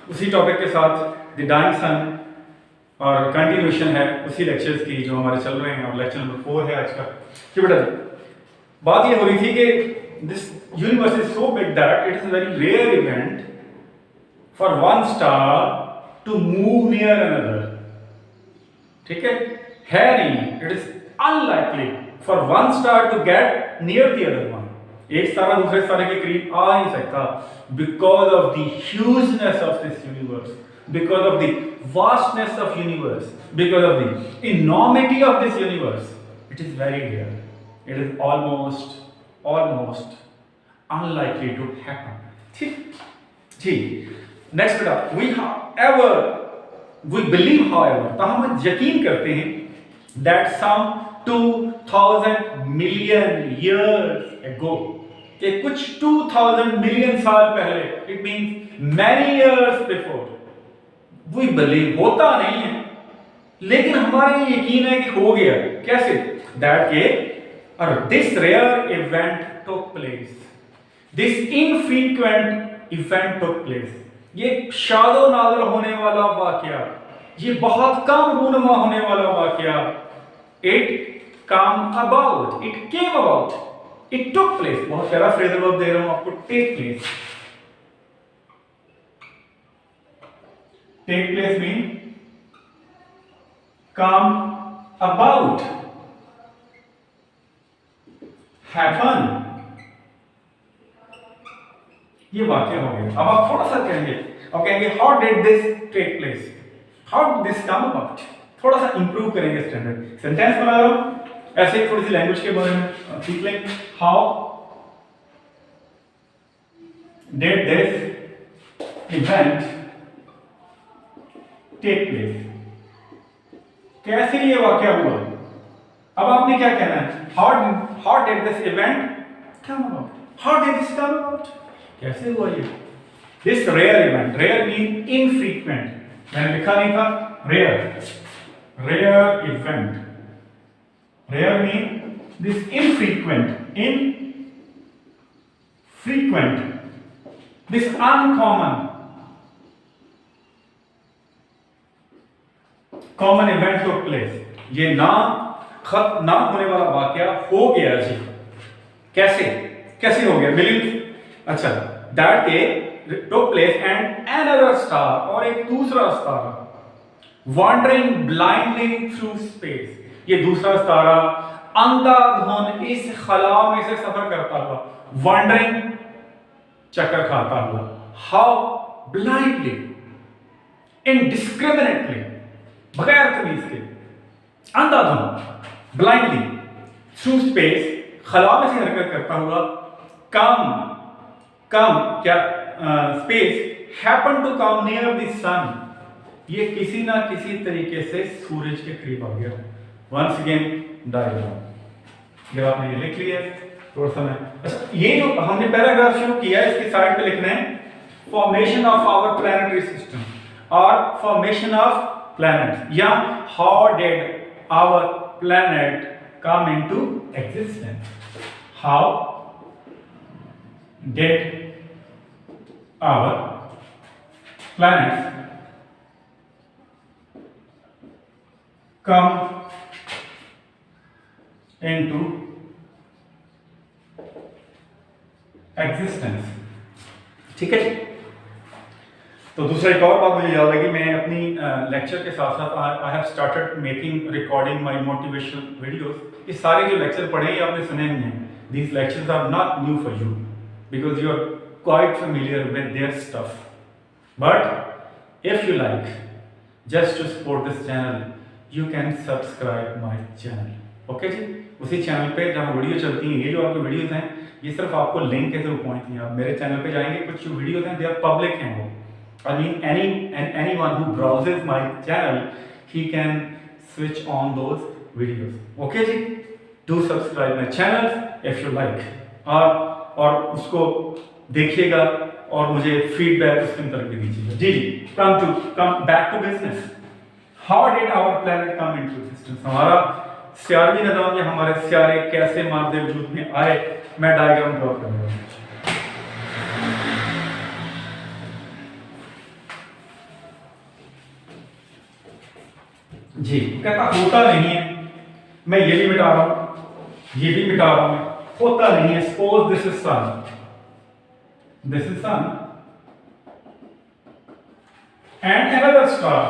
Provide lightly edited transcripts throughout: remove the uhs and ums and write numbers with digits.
उसी टॉपिक के साथ द डाइंग सन और कंटिन्यूशन है उसी लेक्चर्स की जो हमारे चल रहे हैं, और लेक्चर नंबर 4 है आज का। कि बेटा बात ये हो रही थी कि this universe is so big that it is a very rare event for one star to move near another. ठीक है नहीं, it is unlikely for one star to get near the other one. एक तारा दूसरे तारे के करीब आ नहीं सकता because of the hugeness of this universe, because of the vastness of universe, because of the enormity of this universe. It is very rare. It is almost unlikely to happen. ठीक। नेक्स्ट बेटा, we believe however, तो हम यकीन करते हैं that some 2000 million years ago, कि कुछ 2000 million साल पहले, it means many years before, we believe, होता नहीं है लेकिन हमारे यकीन है कि हो गया। कैसे? that के this rare event took place, this infrequent event took place, ये शादो नाज़िल होने वाला वाकया, ये बहुत कम रूनुमा होने वाला वाकया, it came about, it took place। बहुत प्यारा फ्रेजल वर्ब दे रहा हूं आपको, take place। Take place mean come about, happen। ये वाक्य हो गया। अब आप थोड़ा सा कहेंगे, अब कहेंगे how did this take place, how did this come about। थोड़ा सा इंप्रूव करेंगे स्टैंडर्ड। सेंटेंस बना रहा हूं, ऐसे थोड़ी सी लैंग्वेज के बारे में सीख लेंगे। how did this event take place, कैसे ये वाकया हुआ। अब आपने क्या कहना है, how did this event come about, how did this come about, कैसे हुआ ये। this rare event, rare mean infrequent, मैंने लिखा नहीं था rare event, rare mean this infrequent, this uncommon, common event took place, ये ना होने वाला वाकया हो गया जी। कैसे हो गया, बिलीव। अच्छा, दैट के took place and another star, और एक दूसरा star wandering blindly through space, ये दूसरा तारा अंधाधुंध इस खला में से सफर करता हुआ, वॉन्डरिंग चक्कर खाता हुआ, हाउ ब्लाइंडली, इनडिस्क्रिमिनेटली, बगैर तमीज के, अंधाधुंध, ब्लाइंडली थ्रू स्पेस, खला में से हरकत करता हुआ, कम क्या space happen to come near the sun, ये किसी ना किसी तरीके से सूरज के करीब आ गया। वंस अगेन डायग्राम, जब आपने ये लिख लिया थोड़ा सा अच्छा, ये जो हमने पैराग्राफ शुरू किया है इसकी साइड पे लिखना है formation of our planetary system और फॉर्मेशन ऑफ planet, या how did our planet come into existence, how did our planets come into existence। ठीक है। तो दूसरा एक और बात मुझे याद है कि मैं अपनी लेक्चर के साथ साथ I have started making recording my motivational videos. ये सारे जो लेक्चर पढ़े हैं आपने सुने नहीं हैं, these lectures are not new for you because you are quite familiar with their stuff, but if you like just to support this channel you can subscribe my channel. Okay जी, उसी channel पे जहाँ video चलती हैं, ये जो आपकी videos हैं ये सिर्फ आपको लिंक के थ्रू पहुंचती हैं। आप मेरे चैनल पे जाएंगे, कुछ जो वीडियोस हैं दे आर पब्लिक हैं वो। I mean, anyone who browses my channel, he can switch on those videos. Okay ji, do subscribe my channel if you like, और उसको देखिएगा और मुझे फीडबैक उसके अंदर भी दीजिएगा। जी, come back to business. How did our planet come into existence? हमारा सियारवी निज़ाम या हमारे सियारे कैसे मादे वजूद में आए, मैं डायग्राम ड्रॉ करूँगा। जी, कहता होता नहीं है, मैं ये भी मिटा रहा हूं, ये भी मिटा रहा हूं, होता नहीं है। Suppose this is sun, this is sun and another star,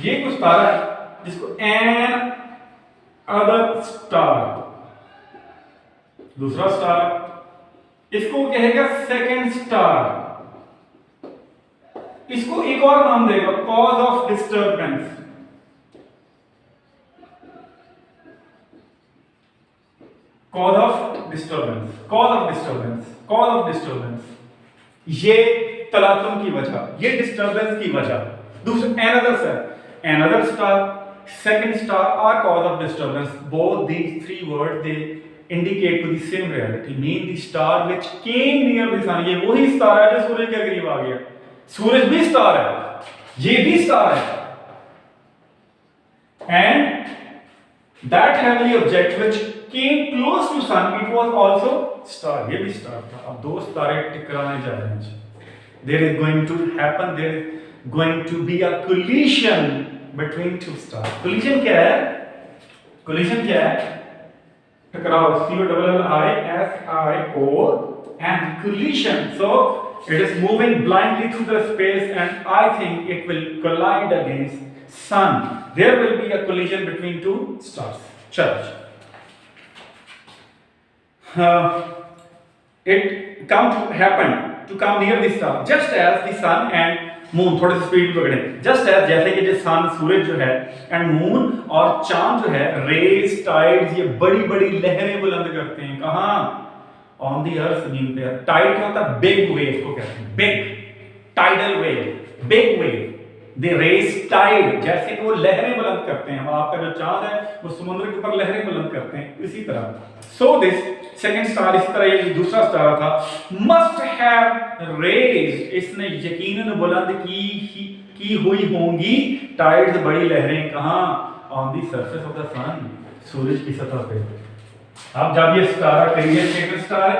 ये कुछ तारा है जिसको एन अदर स्टार, दूसरा स्टार, इसको कहेगा सेकंड स्टार, इसको एक और नाम देगा cause of disturbance. Cause of disturbance, cause of disturbance, cause of disturbance, ये तलातुम की वजह, ये डिस्टर्बेंस की वजह। दूसरा another star, second star are cause of disturbance. Both these three words they indicate to the same reality, mean the star which came near the sun. ये वही स्टार है जो सूरज के करीब आ गया। सूरज भी स्टार है, ये भी स्टार है, and that heavenly object which came close to sun, it was also star, ये भी स्टार था। अब दो तारे टकराने जा रहे हैं, there is going to happen, there is going to be a collision between two stars. collision क्या है? collision क्या है? टकराव, COLLISIO and collision, so it is moving blindly through the space and I think it will collide against sun. There will be a collision between two stars. Church. It come near the star just as the sun and moon, थोड़े से speed पे पकड़े, just as जैसे कि जो सन सूरज जो है and moon और चांद जो है, रेज टाइड्स, ये बड़ी बड़ी लहरें बुलंद करते हैं। कहाँ? ऑन दी अर्थ, जमीन पे। टाइड क्या होता है? बिग वेव को कहते हैं, big tidal wave, big wave, they raise tide, जैसे कि वो लहरें बुलंद करते हैं। आपका जो चांद है वो समुद्र के ऊपर लहरें बुलंद करते हैं, इसी तरह। सो दिस सेकंड स्टार, इस तरह ये दूसरा स्टार था, मस्ट हैव रेज, इसने यकीनन बुलंद की हुई होंगी टाइड्स, बड़ी लहरें। कहाँ? On the surface of the sun, सूरज की सतह पे। अब जब ये स्टार करिए second star,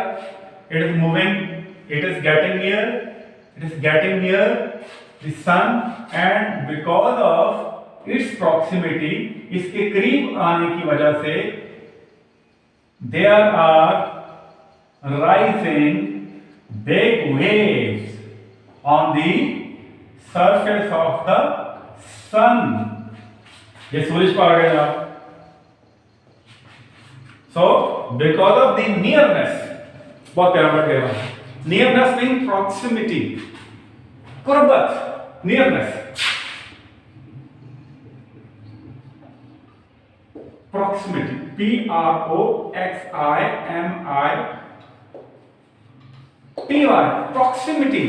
it is moving, it is getting near, it is getting near the sun and because of its proximity, इसके करीब आने की वजह से there are rising big waves on the surface of the sun. ये सूरज पर आ गया। So because of the nearness, बहुत प्यारा वर्ड कह रहा हूं, nearness means proximity, कुर्बत, nearness, proximity, PROXIMITY, proximity.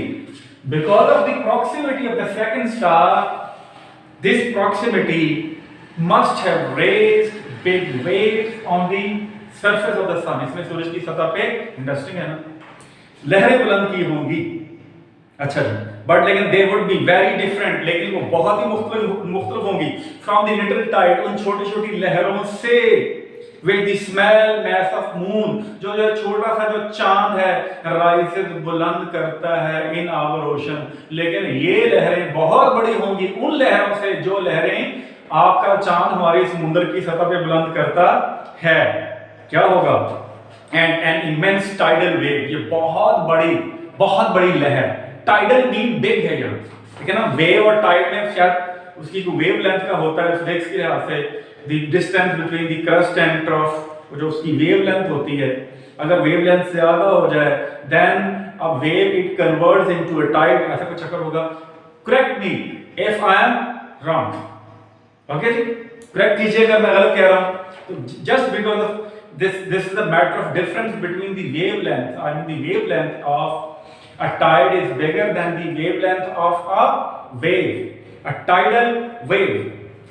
Because of the proximity of the second star, this proximity must have raised big waves on the surface of the sun. इसमें सूरज की सतह पे, interesting है ना, लहरें बुलंद की होंगी। अच्छा जी, बट लेकिन they would be very different, लेकिन वो बहुत ही मुख्तलिफ होंगी फ्रॉम द लिटिल टाइड, उन छोटी छोटी लहरों से, with the small mass of moon, जो छोटा सा जो चांद है राइजेस, बुलंद करता है इन आवर ओशन। लेकिन ये लहरें बहुत बड़ी होंगी उन लहरों से जो लहरें आपका चांद हमारे समुद्र की सतह पे बुलंद करता है। क्या होगा? And an immense tidal wave, ये बहुत बड़ी लहर। टाइडल मीन बिग है यहाँ, ठीक है ना। वेव और टाइड में शायद उसकी जो वेव लेंथ का होता है, फिजिक्स के लिहाज से the distance between the crust and trough, जो उसकी वेव लेंथ होती है, अगर वेव लेंथ ज्यादा हो जाए then a wave it converts into a tide, ऐसा कुछ चक्कर होगा। Correct me if I am wrong, okay जी, करेक्ट कीजिएगा अगर मैं गलत कह रहा हूं तो। Just because of this is a matter of difference between the wavelength, I mean the wavelength of a tide is bigger than the wavelength of a wave. A tidal wave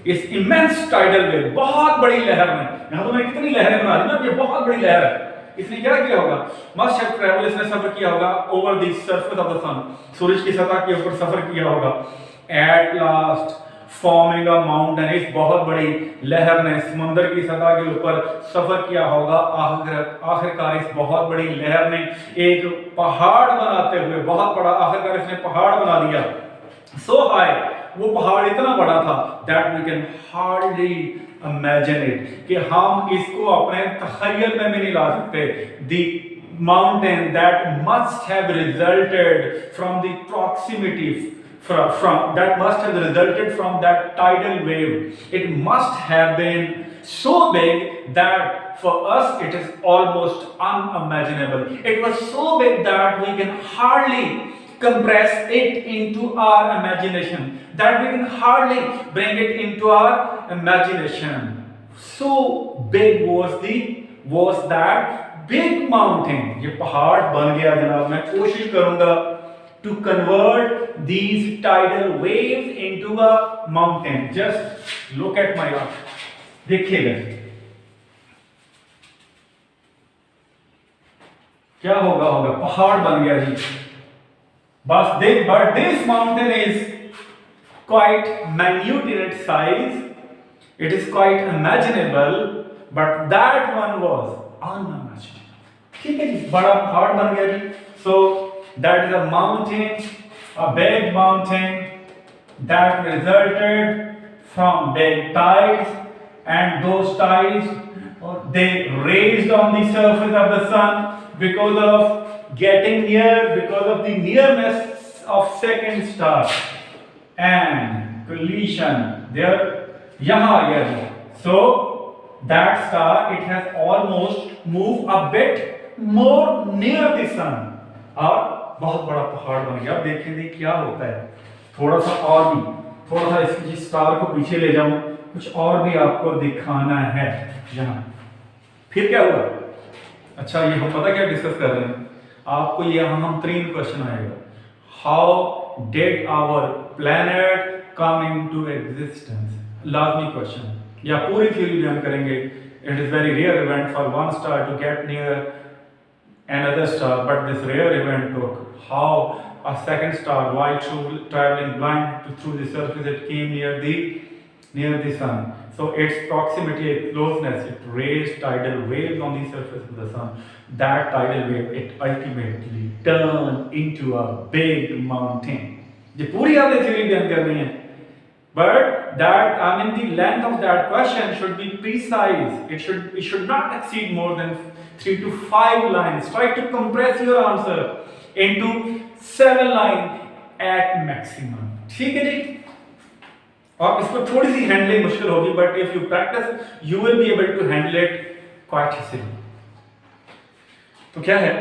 is immense tidal wave, बहुत बड़ी लहर में, यहाँ तो मैं कितनी लहरें बना दी ना, ये बहुत बड़ी लहर है। इसने क्या किया होगा? must have traveled, इसने सफर किया होगा over the surface of the sun, सूरज की सतह के ऊपर सफर किया होगा। At last forming a mountain, इस बहुत बड़ी लहर ने समुद्र की सतह के ऊपर सफर किया होगा। आखिरकार इस बहुत बड़ी लहर ने एक पहाड़ बनाते हुए, बहुत बड़ा, आखिरकार इसने पहाड़ बना दिया। सो हाई, वो पहाड़ इतना बड़ा था that we can hardly imagine it, कि हम इसको अपने तख़य्युल में भी नहीं ला सकते. The mountain that must have resulted from the proximity from that must have resulted from that tidal wave. It must have been so big that for us it is almost unimaginable. It was so big that we can hardly compress it into our imagination, that we can hardly bring it into our imagination. So big was that big mountain. ये पहाड़ बन गया जनाब. मैं कोशिश करूंगा to convert these tidal waves into a mountain. Just look at my art. देखिएगा क्या होगा पहाड़ बन गया जी. But this mountain is quite minute in its size. It is quite imaginable, but that one was unimaginable. ठीक है जी, बड़ा पहाड़ बन गया जी. So that is a mountain, a big mountain that resulted from big tides, and those tides they raised on the surface of the sun because of getting near, because of the nearness of second star and collision there. यहाँ आ गया जी. So that star, it has almost moved a bit more near the sun. और बहुत बड़ा पहाड़ बन गया. अब देखेंगे क्या होता है. थोड़ा सा इस स्टार को पीछे ले जाऊं, कुछ और भी आपको दिखाना है यहाँ. फिर क्या हुआ? अच्छा, ये हम पता क्या डिस्कस कर रहे हैं आपको. यहाँ हम 3 क्वेश्चन आएगा. How did our planet come into existence, लाजमी क्वेश्चन. या पूरी थ्योरी बयान करेंगे. It is very rare event for one star to get near another star, but this rare event took. How a second star, while traveling blind through the surface, it came near the sun. So its proximity, its closeness, it raised tidal waves on the surface of the sun. That tidal wave, it ultimately turned into a big mountain. ये पूरी आपने theory बयान करनी है. But that, I mean, the length of that question should be precise. It should not exceed more than 3 to 5 lines. Try to compress your answer into 7 lines at maximum. ठीक है जी. और इसको थोड़ी सी हैंडलिंग मुश्किल होगी, but if you practice, you will be able to handle it quite easily. तो क्या है?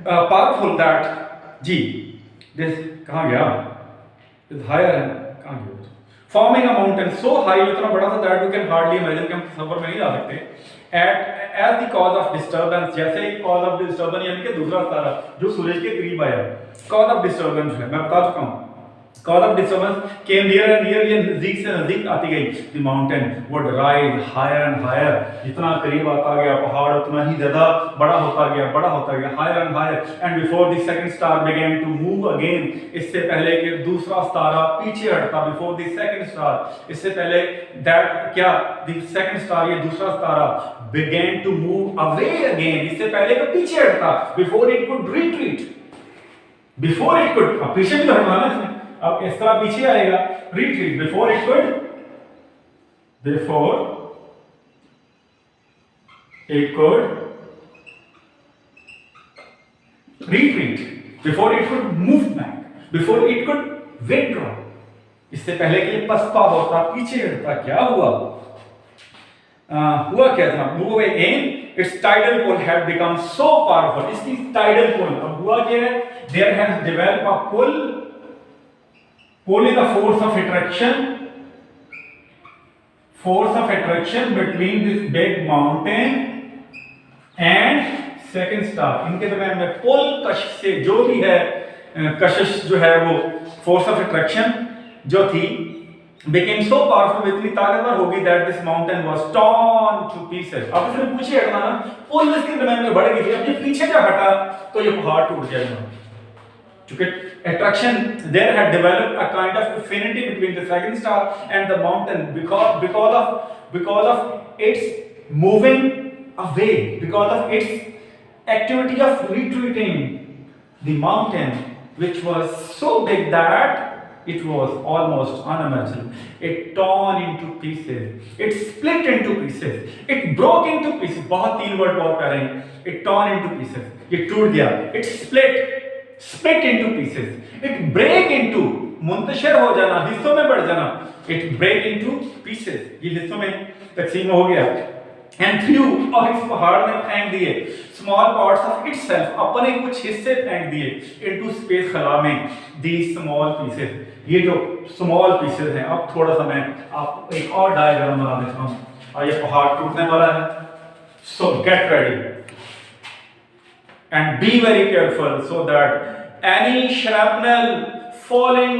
Powerful that ji. This कहाँ गया? Is higher and कहाँ गया? Forming a mountain so high, इतना बड़ा था that you can hardly imagine, कि हम तस्वीर में नहीं ला सकते. As the cause of disturbance, जैसे ही cause of disturbance यानी कि दूसरा तारा जो सूरज के करीब आया, cause of disturbance है, मैं बता चुका हूँ. Cause of disturbance came near and near, ये नजदीक से नजदीक आती गई. The mountain would rise higher and higher. जितना करीब आता गया पहाड़ उतना ही ज़्यादा बड़ा होता गया, higher and higher. And before the second star began to move again, इससे पहले कि दूसरा तारा पीछे हटता, before the second star, इससे पहले that क्या, the second star ये दूसरा तारा began to move away again, इससे पहले कि पीछे हटता, before it could retreat, before it could, अब पीछे भी तो हटना है इसमें. अब इस तरह पीछे आएगा, retreat, before it could retreat, before it could move back, before it could withdraw. इससे पहले कि ये पसपा होता, पीछे हटता, क्या हुआ? हुआ क्या था? Move away in, its tidal pull had become so powerful. इसकी tidal pull, अब हुआ क्या है? There has developed a pull. Pull is the force of attraction between this big mountain and second star. इनके दरम्यान में पुल कशिश से जो भी है, कशिश जो है वो force of attraction जो थी became so powerful, इतनी ताकतवर होगी that this mountain was torn to pieces. अब इसने पीछे हटना ना, पुल इसके दरम्यान में बढ़ गई थी. अब ये पीछे जा हटा तो ये पहाड़ टूट जाएगा. चूंकि attraction there had developed a kind of affinity between the second star and the mountain because of its moving away, because of its activity of retreating. The mountain, which was so big that It was almost unimaginable. It torn into pieces. It split into pieces. It broke into pieces. बहुत तीन word बहुत प्यारे हैं. It torn into pieces. ये टूट गया. It split into pieces. It break into Muntashir हो जाना, हिस्सों में बढ़ जाना. It break into pieces. ये हिस्सों में तकसीम हो गया. And threw, और इस पहाड़ में फेंक दिए. Small parts of itself, अपने कुछ हिस्से फेंक दिए. Into space खला में. These small pieces. ये जो स्मॉल पीसेस हैं, अब थोड़ा सा मैं आप एक और डायग्राम बना देता हूँ. और ये पहाड़ टूटने वाला है. So get ready and be very careful so that any shrapnel falling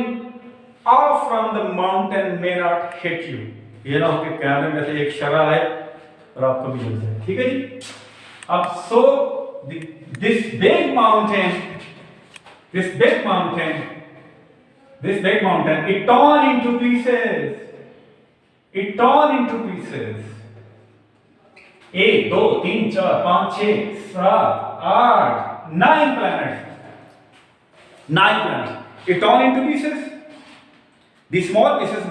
off from the mountain may not hit you. ये ना हो कि कैमरे में से एक शरा है और आपको भी जल जाए. ठीक है जी. अब this big mountain, it torn into pieces. It torn into pieces. 1 2 3 4 5 6 7 8 9 planets. 9 planets. It torn into pieces. These small pieces,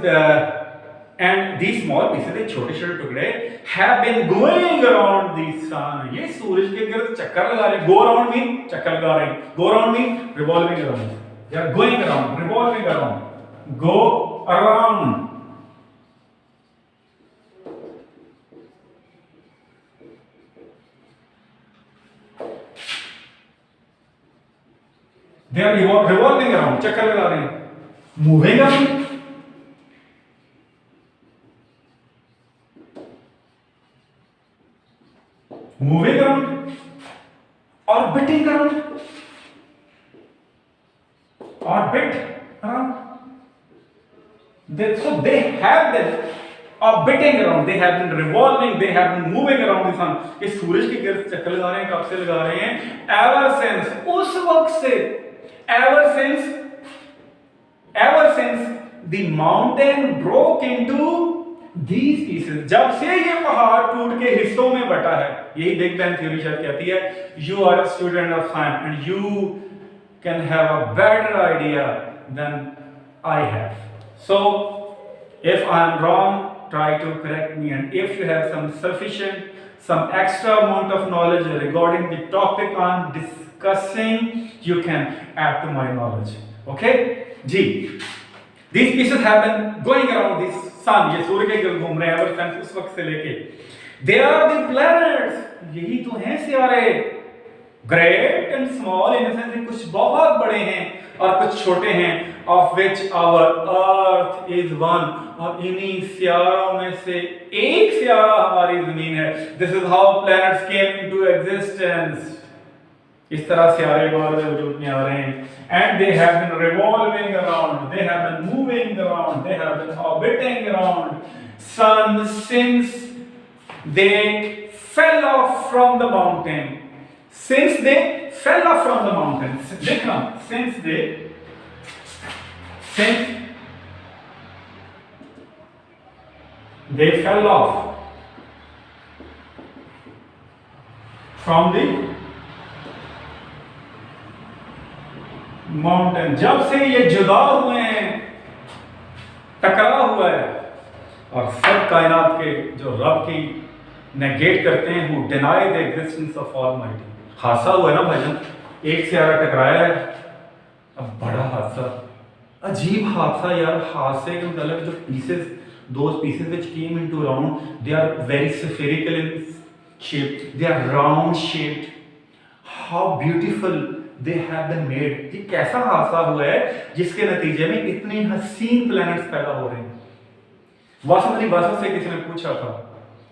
and these small pieces, the छोटे-छोटे टुकड़े, have been going around the sun. ये सूरज के गिर्द चक्कर लगा रहे हैं. Go around mean चक्कर लगा रहे हैं. Go around mean revolving around. They are going around, revolving around. Go around. They are revolving around, चक्कर लगा रहे हैं. Moving around. Moving around, orbiting around, orbit around. So they have been orbiting around, they have been revolving, they have been moving around the sun. ये सूरज के गिर्द चक्कर लगा रहे हैं. कब से लगा रहे हैं? Ever since, उस वक्त से, ever since the mountain broke into these pieces. जब से ये पहाड़ टूट के हिस्सों में बटा है. यही बिग बैंग थ्योरी शायद कहती है. You are a student of science and you can have a better idea than I have. So if I am wrong, try to correct me, and if you have some extra amount of knowledge regarding the topic I am discussing, you can add to my knowledge. Okay? Ji. These pieces have been going around this sun. ये सूर्य के गिर्द घूम रहे हैं ever since उस वक्त से लेके. They are the planets. यही तो हैं सितारे. Great and small in the sense कि कुछ बहुत बड़े हैं और कुछ छोटे हैं. Of which our Earth is one. और इन्हीं सितारों में से एक सितारा हमारी ज़मीन है. This is how planets came into existence. इस तरह सितारे वजूद में आ रहे हैं. And they have been revolving around, they have been moving around, they have been orbiting around sun since they fell off from the mountain. Since they fell off from the mountain. Since they fell off from the mountain. जब से ये जुदा हुए हैं, टकरा हुआ है, और सब कायनात के जो रब की नेगेट करते हैं, who deny the existence of Almighty. हादसा हुआ है ना भाईजान. एक सितारा टकराया है. अब बड़ा हादसा, अजीब हादसा यार. हादसे के मतलब जो pieces, those pieces which came into round, they are very spherical in shape, they are round shaped. How beautiful they have been made. ये कैसा हादसा हुआ है जिसके नतीजे में इतने हसीन प्लैनेट्स पैदा हो रहे हैं. वासव अली वासव से किसी ने पूछा था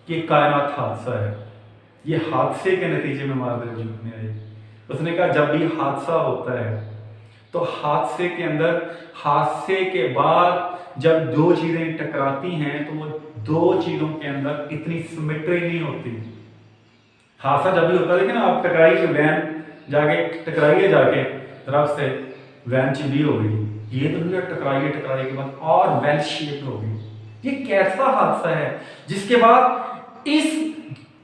कि कायनात हादसा है, ये हादसे के नतीजे में हमारे वजूद में आए. उसने कहा जब भी हादसा होता है तो हादसे के अंदर, हादसे के बाद जब दो चीजें टकराती हैं तो वो दो चीजों के अंदर इतनी सिमेट्री नहीं होती. हादसा जब भी होता है, लेकिन आप टकराई वैन जाके टकराइए, जाके तरफ से वैन चिल्ली हो गई. ये तो नहीं टकराइए, टकराई के बाद और वेल शेप हो गई. ये कैसा हादसा है जिसके बाद इस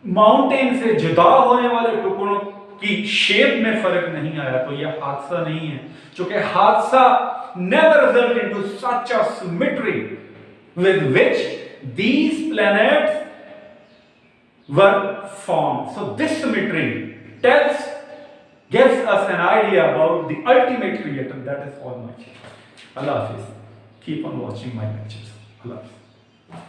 माउंटेन से जुदा होने वाले टुकड़ों की शेप में फर्क नहीं आया तो यह हादसा नहीं है, क्योंकि हादसा never result into such a symmetry with which these planets were formed. So this symmetry gives us an idea about the ultimate creator, that is Almighty. Allah Hafiz. Keep on watching my lectures. Allah Hafiz.